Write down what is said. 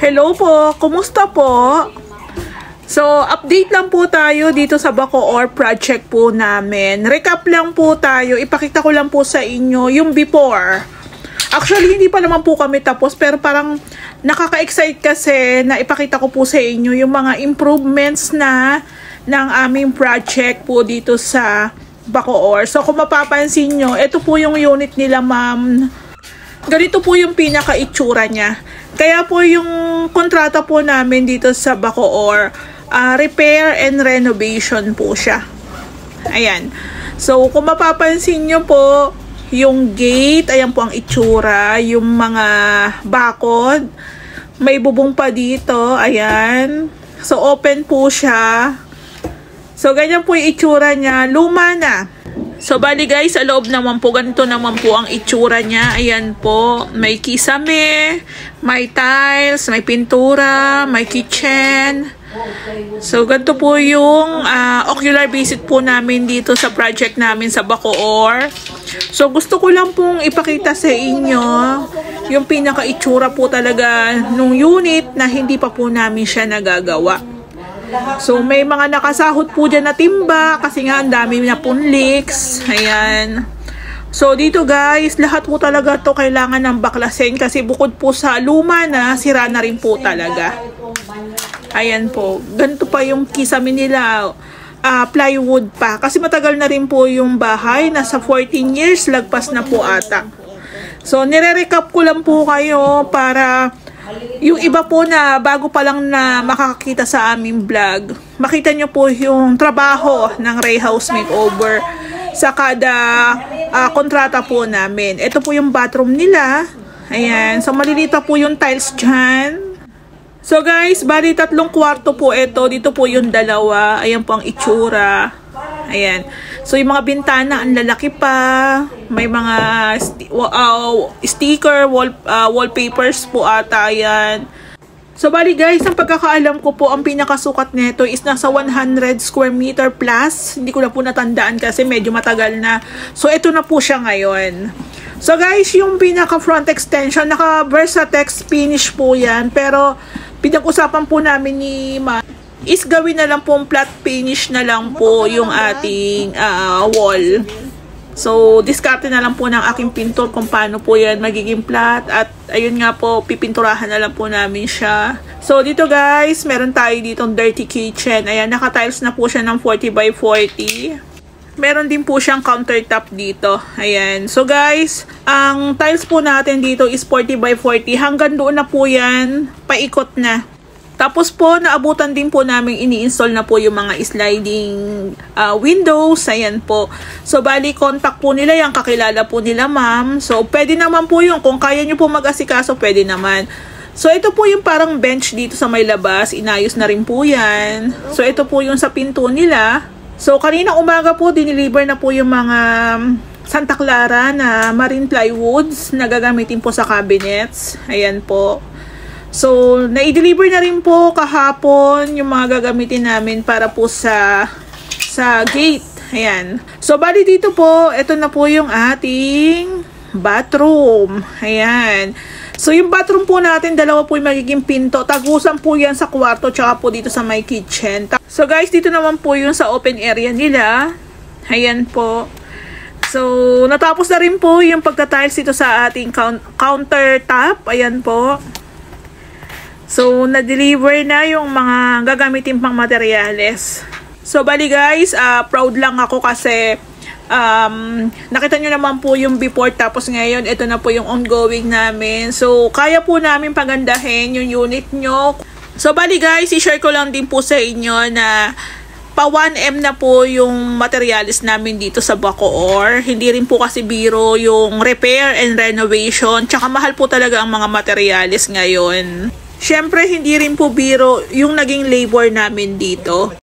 Hello po, kumusta po? So, update lang po tayo dito sa Bacoor project po namin. Recap lang po tayo, ipakita ko lang po sa inyo yung before. Actually, hindi pa naman po kami tapos pero parang nakaka-excite kasi na ipakita ko po sa inyo yung mga improvements na ng aming project po dito sa Bacoor. So, kung mapapansin nyo, ito po yung unit nila, ma'am. Ganito po yung pinaka-itsura niya. Kaya po yung kontrata po namin dito sa Bacoor, repair and renovation po siya. Ayan. So, kung mapapansin nyo po, yung gate, ayan po ang itsura. Yung mga bakod, may bubong pa dito. Ayan. So, open po siya. So, ganyan po yung itsura niya. Luma na. So, bali guys, sa loob naman po, ganito naman po ang itsura niya. Ayan po, may kisame, may tiles, may pintura, may kitchen. So, ganito po yung ocular visit po namin dito sa project namin sa Bacoor. So, gusto ko lang pong ipakita sa inyo yung pinaka-itsura po talaga nung unit na hindi pa po namin siya nagagawa. So, may mga nakasahod po dyan na timba kasi nga ang dami na pong leaks. Ayan. So, dito guys, lahat po talaga to kailangan ng baklasin kasi bukod po sa luma na, sira na rin po talaga. Ayan po. Ganito pa yung kisame nila. Plywood pa. Kasi matagal na rin po yung bahay. Nasa 14 years, lagpas na po ata. So, nire-recap ko lang po kayo para yung iba po na bago pa lang na makakakita sa aming vlog, makita nyo po yung trabaho ng Ray House Makeover sa kada kontrata po namin. Ito po yung bathroom nila. Ayan. So, malilita po yung tiles dyan. So, guys, bali 3 kwarto po ito. Dito po yung 2. Ayan po ang itsura. Ayan. So, yung mga bintana, ang lalaki pa. May mga sticker, wallpapers po ata yan. So, bali guys, ang pagkakaalam ko po, ang pinakasukat nito is nasa 100 square meter plus. Hindi ko na po natandaan kasi medyo matagal na. So, ito na po siya ngayon. So, guys, yung pinaka front extension, naka Versatex finish po yan. Pero, pinag-usapan po namin ni Ma is gawin na lang po flat finish na lang po yung ating wall. So, diskarte na lang po ng aking pintor kung paano po yan magiging flat. At ayun nga po, pipinturahan na lang po namin siya. So, dito guys, meron tayo ditong dirty kitchen. Ayan, naka-tiles na po siya ng 40 by 40. Meron din po siyang countertop dito. Ayan. So, guys, ang tiles po natin dito is 40 by 40. Hanggang doon na po yan, paikot na. Tapos po, naabutan din po namin ini-install na po yung mga sliding windows. Ayan po. So, bali, contact po nila yan. Kakilala po nila, ma'am. So, pwede naman po yun. Kung kaya nyo po mag-asikaso, pwede naman. So, ito po yung parang bench dito sa may labas. Inayos na rin po yan. So, ito po yung sa pinto nila. So, kanina umaga po, dineliver na po yung mga Santa Clara na marine plywoods na gagamitin po sa cabinets. Ayan po. So, na-deliver na rin po kahapon yung mga gagamitin namin para po sa gate. Ayan. So, bali dito po, ito na po yung ating bathroom. Ayan. So, yung bathroom po natin, 2 po yung magiging pinto. Tagusan po yan sa kwarto, tsaka po dito sa my kitchen. So, guys, dito naman po yung sa open area nila. Ayan po. So, natapos na rin po yung pagka-tiles dito sa ating countertop. Ayan po. So, na-deliver na yung mga gagamitin pang materyales. So, bali guys, proud lang ako kasi nakita nyo naman po yung before tapos ngayon, ito na po yung ongoing namin. So, kaya po namin pagandahin yung unit nyo. So, bali guys, i-share ko lang din po sa inyo na pa 1M na po yung materials namin dito sa Bacoor. Hindi rin po kasi biro yung repair and renovation. Tsaka mahal po talaga ang mga materials ngayon. Siyempre, hindi rin po biro yung naging labor namin dito.